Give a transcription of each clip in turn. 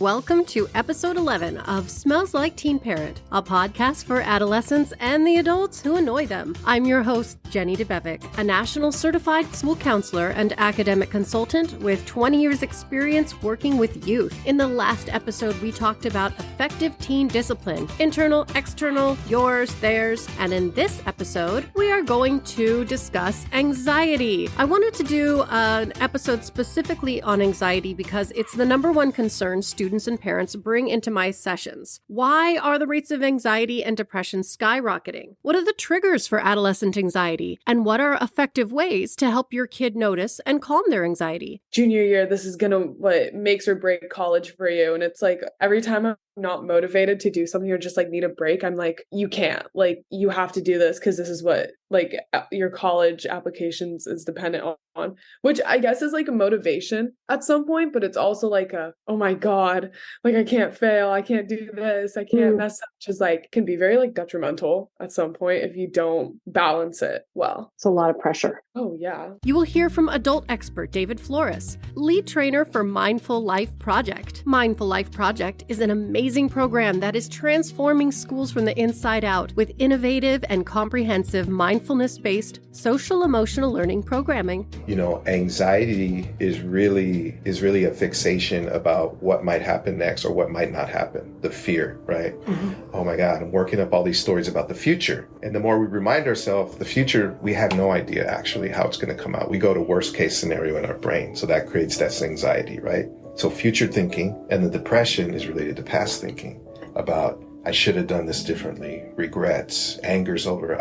Welcome to episode 11 of Smells Like Teen Parent, a podcast for adolescents and the adults who annoy them. I'm your host, Jenny DeBevick, a national certified school counselor and academic consultant with 20 years experience working with youth. In the last episode, we talked about effective teen discipline, internal, external, yours, theirs, and in this episode, we are going to discuss anxiety. I wanted to do an episode specifically on anxiety because it's the number one concern students and parents bring into my sessions. Why are the rates of anxiety and depression skyrocketing? What are the triggers for adolescent anxiety? And what are effective ways to help your kid notice and calm their anxiety? Junior year, this is gonna what makes or break college for you. And it's like every time I'm not motivated to do something or just like need a break, I'm like, you can't, like, you have to do this because this is what like your college applications is dependent on, which I guess is like a motivation at some point, but it's also like oh my God, like I can't fail, I can't do this, I can't mess up, which is like can be very like detrimental at some point if you don't balance it well. It's a lot of pressure. Oh yeah. You will hear from adult expert David Flores, lead trainer for Mindful Life Project. Mindful Life Project is an amazing program that is transforming schools from the inside out with innovative and comprehensive mindfulness-based social emotional learning programming. You know, anxiety is really a fixation about what might happen next or what might not happen. The fear, right? Mm-hmm. Oh my God, I'm working up all these stories about the future. And the more we remind ourselves, the future, we have no idea actually how it's going to come out. We go to worst case scenario in our brain. So that creates that anxiety, right? So future thinking and the depression is related to past thinking about, I should have done this differently, regrets, angers over,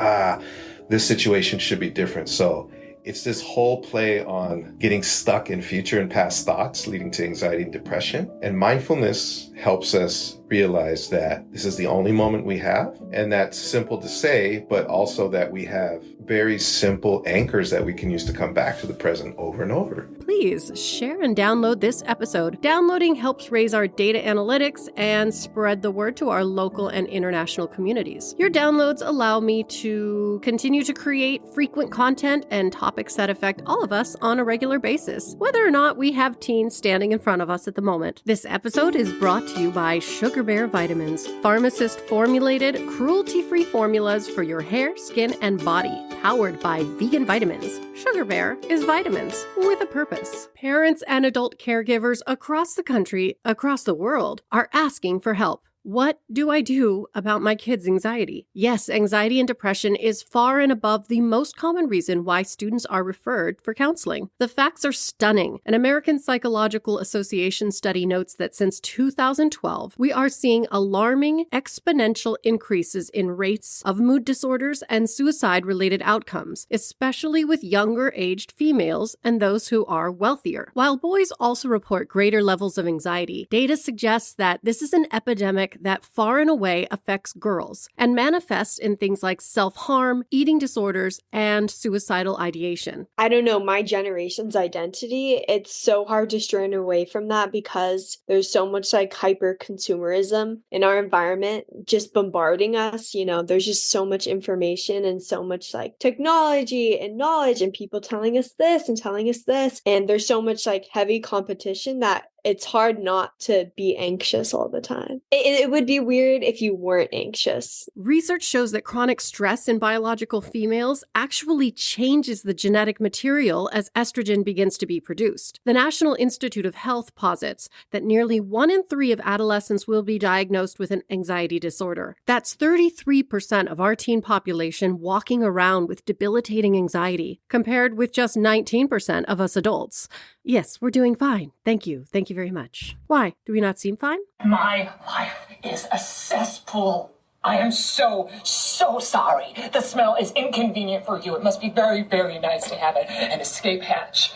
this situation should be different. So it's this whole play on getting stuck in future and past thoughts leading to anxiety and depression. And mindfulness helps us realize that this is the only moment we have. And that's simple to say, but also that we have very simple anchors that we can use to come back to the present over and over. Please share and download this episode. Downloading helps raise our data analytics and spread the word to our local and international communities. Your downloads allow me to continue to create frequent content and topics that affect all of us on a regular basis, whether or not we have teens standing in front of us at the moment. This episode is brought to you by Sugar Bear Vitamins, pharmacist-formulated, cruelty-free formulas for your hair, skin, and body, powered by vegan vitamins. Sugar Bear is vitamins with a purpose. Parents and adult caregivers across the country, across the world, are asking for help. What do I do about my kids' anxiety? Yes, anxiety and depression is far and above the most common reason why students are referred for counseling. The facts are stunning. An American Psychological Association study notes that since 2012, we are seeing alarming exponential increases in rates of mood disorders and suicide-related outcomes, especially with younger-aged females and those who are wealthier. While boys also report greater levels of anxiety, data suggests that this is an epidemic that far and away affects girls and manifests in things like self-harm, eating disorders, and suicidal ideation. I don't know, my generation's identity, it's so hard to strain away from that because there's so much like hyper consumerism in our environment just bombarding us. You know, there's just so much information and so much like technology and knowledge and people telling us this and telling us this. And there's so much like heavy competition that it's hard not to be anxious all the time. It would be weird if you weren't anxious. Research shows that chronic stress in biological females actually changes the genetic material as estrogen begins to be produced. The National Institute of Health posits that nearly 1 in 3 of adolescents will be diagnosed with an anxiety disorder. That's 33% of our teen population walking around with debilitating anxiety, compared with just 19% of us adults. Yes, we're doing fine. Thank you. Thank you very much. Why? Do we not seem fine? My life is a cesspool. I am so sorry. The smell is inconvenient for you. It must be very, very nice to have an escape hatch.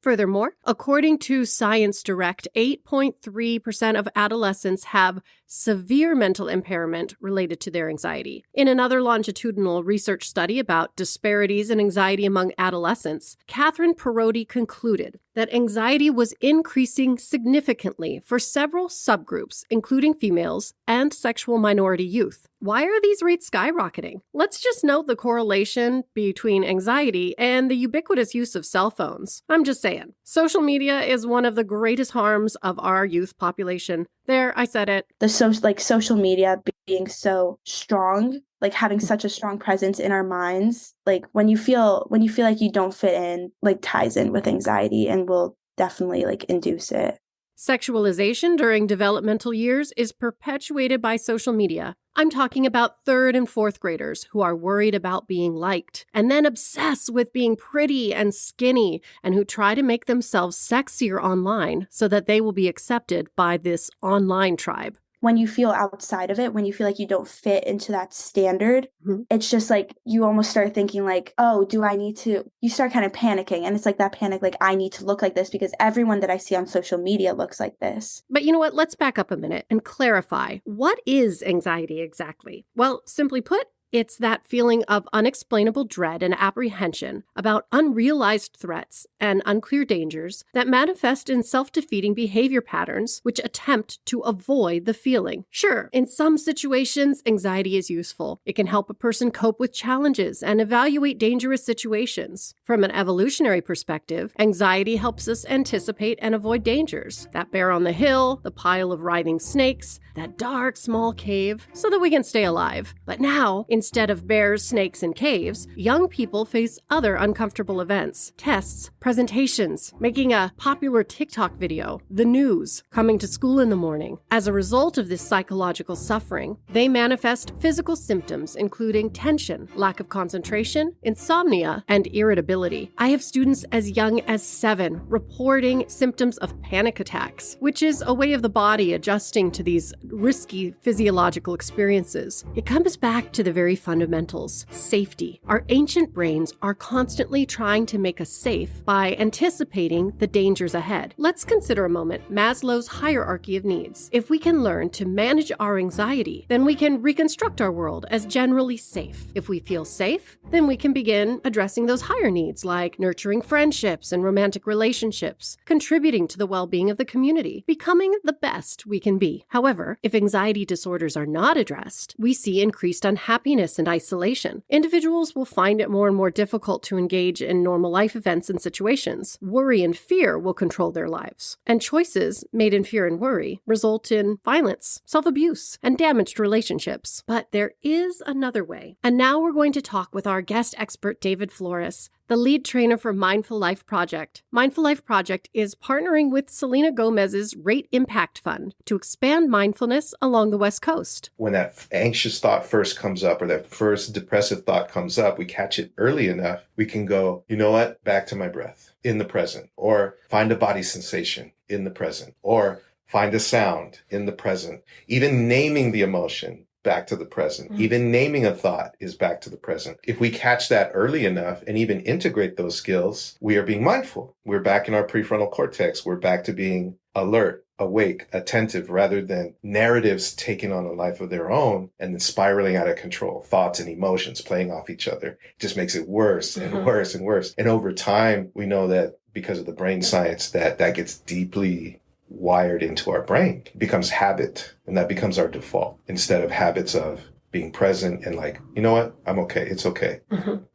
Furthermore, according to Science Direct, 8.3% of adolescents have severe mental impairment related to their anxiety. In another longitudinal research study about disparities in anxiety among adolescents, Catherine Perotti concluded that anxiety was increasing significantly for several subgroups, including females and sexual minority youth. Why are these rates skyrocketing? Let's just note the correlation between anxiety and the ubiquitous use of cell phones. I'm just saying. Social media is one of the greatest harms of our youth population. There, I said it. Social media being so strong, like having such a strong presence in our minds, like when you feel like you don't fit in, like ties in with anxiety and will definitely like induce it. Sexualization during developmental years is perpetuated by social media. I'm talking about 3rd and 4th graders who are worried about being liked and then obsess with being pretty and skinny and who try to make themselves sexier online so that they will be accepted by this online tribe. When you feel outside of it, when you feel like you don't fit into that standard, it's just like you almost start thinking like, oh, you start kind of panicking. And it's like that panic, like I need to look like this because everyone that I see on social media looks like this. But you know what? Let's back up a minute and clarify. What is anxiety exactly? Well, simply put, it's that feeling of unexplainable dread and apprehension about unrealized threats and unclear dangers that manifest in self-defeating behavior patterns which attempt to avoid the feeling. Sure, in some situations, anxiety is useful. It can help a person cope with challenges and evaluate dangerous situations. From an evolutionary perspective, anxiety helps us anticipate and avoid dangers. That bear on the hill, the pile of writhing snakes, that dark, small cave, so that we can stay alive. But now, instead of bears, snakes, and caves, young people face other uncomfortable events, tests, presentations, making a popular TikTok video, the news, coming to school in the morning. As a result of this psychological suffering, they manifest physical symptoms including tension, lack of concentration, insomnia, and irritability. I have students as young as 7 reporting symptoms of panic attacks, which is a way of the body adjusting to these risky physiological experiences. It comes back to the very fundamentals, safety. Our ancient brains are constantly trying to make us safe by anticipating the dangers ahead. Let's consider a moment Maslow's hierarchy of needs. If we can learn to manage our anxiety, then we can reconstruct our world as generally safe. If we feel safe, then we can begin addressing those higher needs like nurturing friendships and romantic relationships, contributing to the well-being of the community, becoming the best we can be. However, if anxiety disorders are not addressed, we see increased unhappiness and isolation. Individuals will find it more and more difficult to engage in normal life events and situations. Worry and fear will control their lives. And choices made in fear and worry result in violence, self-abuse, and damaged relationships. But there is another way. And now we're going to talk with our guest expert, David Flores, the lead trainer for Mindful Life Project. Mindful Life Project is partnering with Selena Gomez's Rate Impact Fund to expand mindfulness along the West Coast. When that anxious thought first comes up or that first depressive thought comes up, we catch it early enough, we can go, you know what, back to my breath in the present, or find a body sensation in the present, or find a sound in the present. Even naming the emotion, back to the present. Even naming a thought is back to the present. If we catch that early enough and even integrate those skills, we are being mindful. We're back in our prefrontal cortex. We're back to being alert, awake, attentive, rather than narratives taking on a life of their own and then spiraling out of control. Thoughts and emotions playing off each other. It just makes it worse and worse and worse. And over time, we know that because of the brain science, that gets deeply wired into our brain. It becomes habit, and that becomes our default instead of habits of being present and like, you know what, I'm okay. It's okay.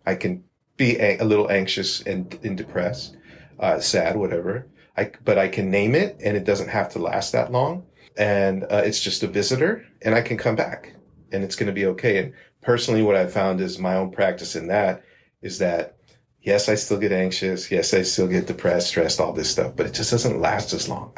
I can be a little anxious and depressed, sad, whatever. But I can name it, and it doesn't have to last that long. And it's just a visitor, and I can come back, and it's going to be okay. And personally, what I've found is my own practice in that is that yes, I still get anxious. Yes, I still get depressed, stressed, all this stuff, but it just doesn't last as long.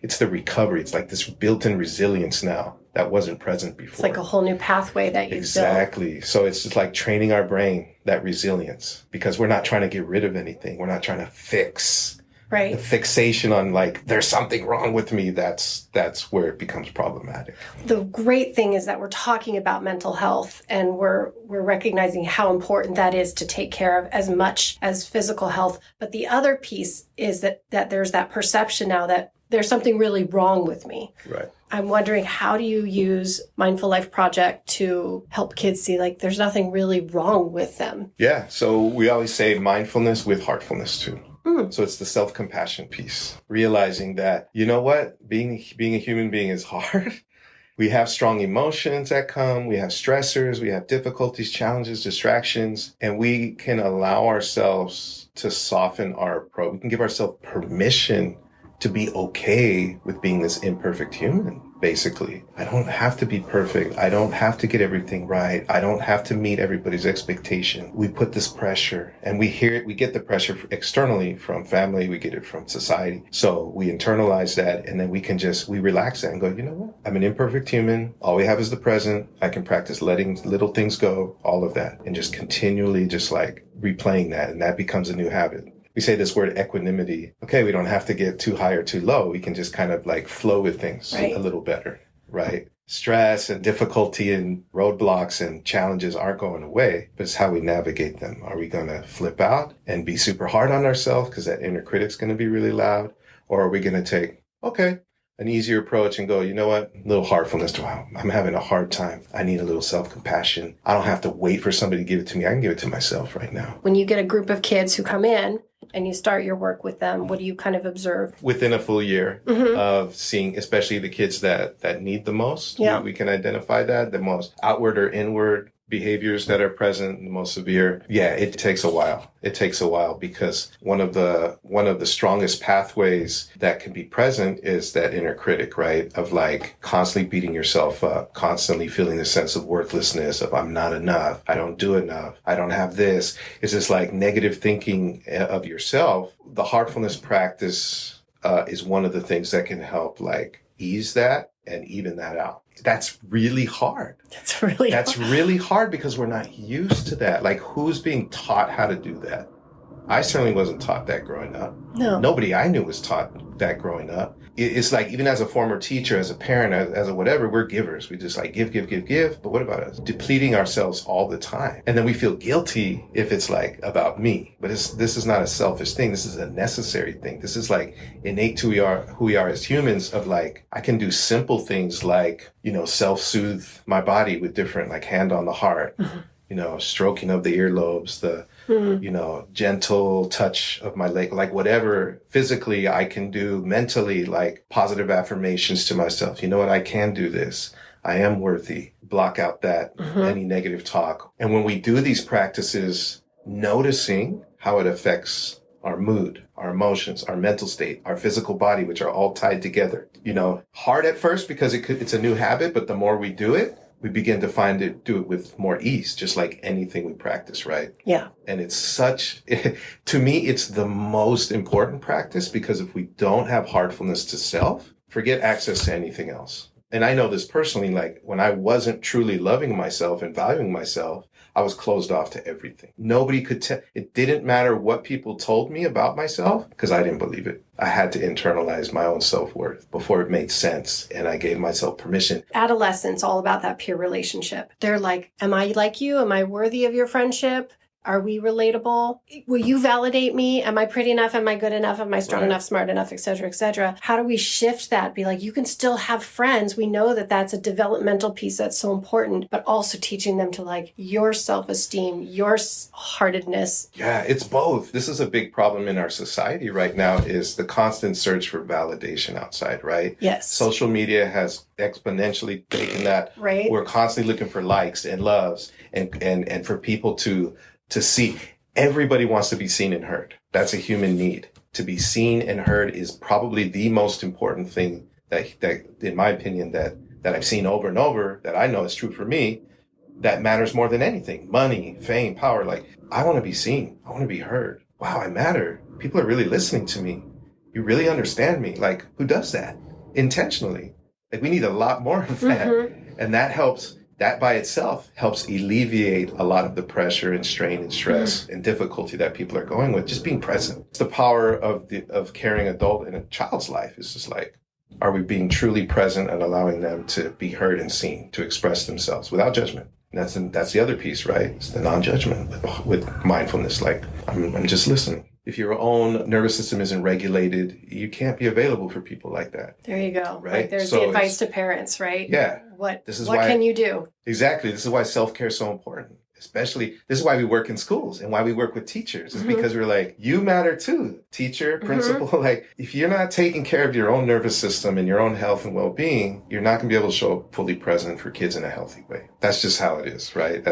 It's the recovery. It's like this built-in resilience now that wasn't present before. It's like a whole new pathway that you Exactly. built. So it's just like training our brain, that resilience, because we're not trying to get rid of anything. We're not trying to fix. Right. The fixation on like, there's something wrong with me, that's where it becomes problematic. The great thing is that we're talking about mental health and we're recognizing how important that is to take care of as much as physical health. But the other piece is that there's that perception now that there's something really wrong with me. Right. I'm wondering, how do you use Mindful Life Project to help kids see like there's nothing really wrong with them? Yeah. So we always say mindfulness with heartfulness too. So it's the self-compassion piece, realizing that, you know what, being a human being is hard. We have strong emotions that come. We have stressors. We have difficulties, challenges, distractions, and we can allow ourselves to soften our approach. We can give ourselves permission to be okay with being this imperfect human, basically. I don't have to be perfect. I don't have to get everything right. I don't have to meet everybody's expectation. We put this pressure, and we hear it. We get the pressure externally from family. We get it from society. So we internalize that, and then we relax that and go, you know what? I'm an imperfect human. All we have is the present. I can practice letting little things go, all of that, and just continually just like replaying that. And that becomes a new habit. We say this word equanimity. Okay, we don't have to get too high or too low. We can just kind of like flow with things a little better, right? Stress and difficulty and roadblocks and challenges aren't going away, but it's how we navigate them. Are we going to flip out and be super hard on ourselves because that inner critic's going to be really loud? Or are we going to take, an easier approach and go, you know what? A little heartfulness. Wow, I'm having a hard time. I need a little self-compassion. I don't have to wait for somebody to give it to me. I can give it to myself right now. When you get a group of kids who come in and you start your work with them, what do you kind of observe? Within a full year of seeing, especially the kids that need the most, we can identify that, the most outward or inward behaviors that are present, the most severe. Yeah, it takes a while. It takes a while because one of the strongest pathways that can be present is that inner critic, right? Of like constantly beating yourself up, constantly feeling the sense of worthlessness, of I'm not enough, I don't do enough, I don't have this. It's this like negative thinking of yourself. The heartfulness practice is one of the things that can help like ease that and even that out. That's really hard. That's really hard because we're not used to that. Like, who's being taught how to do that? I certainly wasn't taught that growing up. No. Nobody I knew was taught that growing up. It's like, even as a former teacher, as a parent, as a whatever, we're givers. We just like give. But what about us? Depleting ourselves all the time. And then we feel guilty if it's like about me. But this is not a selfish thing. This is a necessary thing. This is like innate to who we are as humans, of like, I can do simple things like, self-soothe my body with different, like hand on the heart, stroking of the earlobes, the gentle touch of my leg, like whatever physically I can do, mentally, like positive affirmations to myself. You know what? I can do this. I am worthy. Block out that any negative talk. And when we do these practices, noticing how it affects our mood, our emotions, our mental state, our physical body, which are all tied together. Hard at first because it's a new habit, but the more we do it, we begin to do it with more ease, just like anything we practice, right? Yeah. And it's to me, it's the most important practice, because if we don't have heartfulness to self, forget access to anything else. And I know this personally, like when I wasn't truly loving myself and valuing myself, I was closed off to everything. Nobody could tell. It didn't matter what people told me about myself because I didn't believe it. I had to internalize my own self-worth before it made sense, and I gave myself permission. Adolescents, all about that peer relationship. They're like, am I like you? Am I worthy of your friendship? Are we relatable? Will you validate me? Am I pretty enough? Am I good enough? Am I strong enough, smart enough, et cetera, et cetera? How do we shift that? Be like, you can still have friends. We know that that's a developmental piece that's so important, but also teaching them to like your self-esteem, your heartedness. Yeah, it's both. This is a big problem in our society right now, is the constant search for validation outside, right? Yes. Social media has exponentially taken that. Right. We're constantly looking for likes and loves and for people to see. Everybody wants to be seen and heard. That's a human need. To be seen and heard is probably the most important thing that in my opinion, that I've seen over and over, that I know is true for me, that matters more than anything. Money, fame, power. Like, I want to be seen. I want to be heard. Wow, I matter. People are really listening to me. You really understand me. Like, who does that? Intentionally. Like, we need a lot more of that. And that helps. That by itself helps alleviate a lot of the pressure and strain and stress and difficulty that people are going with. Just being present. It's the power of caring adult in a child's life. It's just like, are we being truly present and allowing them to be heard and seen, to express themselves without judgment? And that's the other piece, right? It's the non-judgment with mindfulness. Like, I'm just listening. If your own nervous system isn't regulated, you can't be available for people like that. There you go. Right? Like there's the advice to parents, right? Yeah. What can you do? Exactly. This is why self-care is so important. Especially, this is why we work in schools and why we work with teachers, is because we're like, you matter too, teacher, principal. Like, if you're not taking care of your own nervous system and your own health and well-being, you're not going to be able to show up fully present for kids in a healthy way. That's just how it is, right?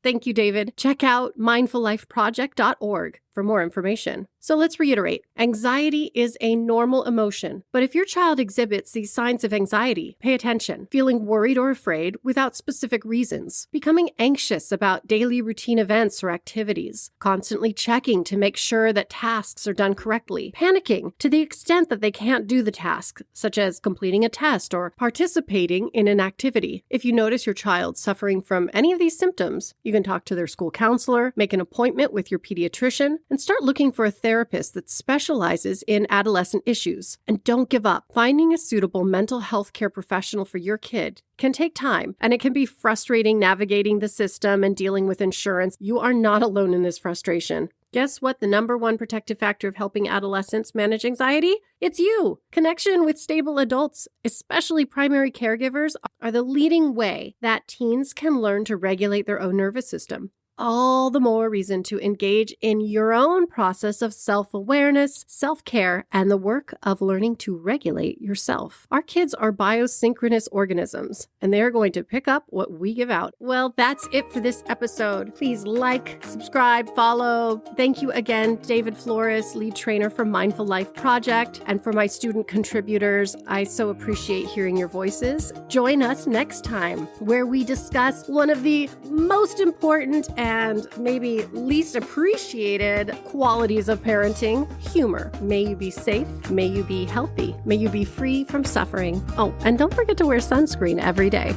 Thank you, David. Check out mindfullifeproject.org for more information. So let's reiterate. Anxiety is a normal emotion, but if your child exhibits these signs of anxiety, pay attention. Feeling worried or afraid without specific reasons, becoming anxious about daily routine events or activities, constantly checking to make sure that tasks are done correctly, panicking to the extent that they can't do the task, such as completing a test or participating in an activity. If you notice your child suffering from any of these symptoms, you can talk to their school counselor, make an appointment with your pediatrician, and start looking for a therapist that specializes in adolescent issues. And don't give up. Finding a suitable mental health care professional for your kid can take time, and it can be frustrating navigating the system and dealing with insurance. You are not alone in this frustration. Guess what the number one protective factor of helping adolescents manage anxiety? It's you. Connection with stable adults, especially primary caregivers, are the leading way that teens can learn to regulate their own nervous system. All the more reason to engage in your own process of self-awareness, self-care, and the work of learning to regulate yourself. Our kids are biosynchronous organisms, and they're going to pick up what we give out. Well, that's it for this episode. Please like, subscribe, follow. Thank you again, David Flores, lead trainer for Mindful Life Project, and for my student contributors. I so appreciate hearing your voices. Join us next time, where we discuss one of the most important and maybe least appreciated qualities of parenting, humor. May you be safe. May you be healthy. May you be free from suffering. Oh, and don't forget to wear sunscreen every day.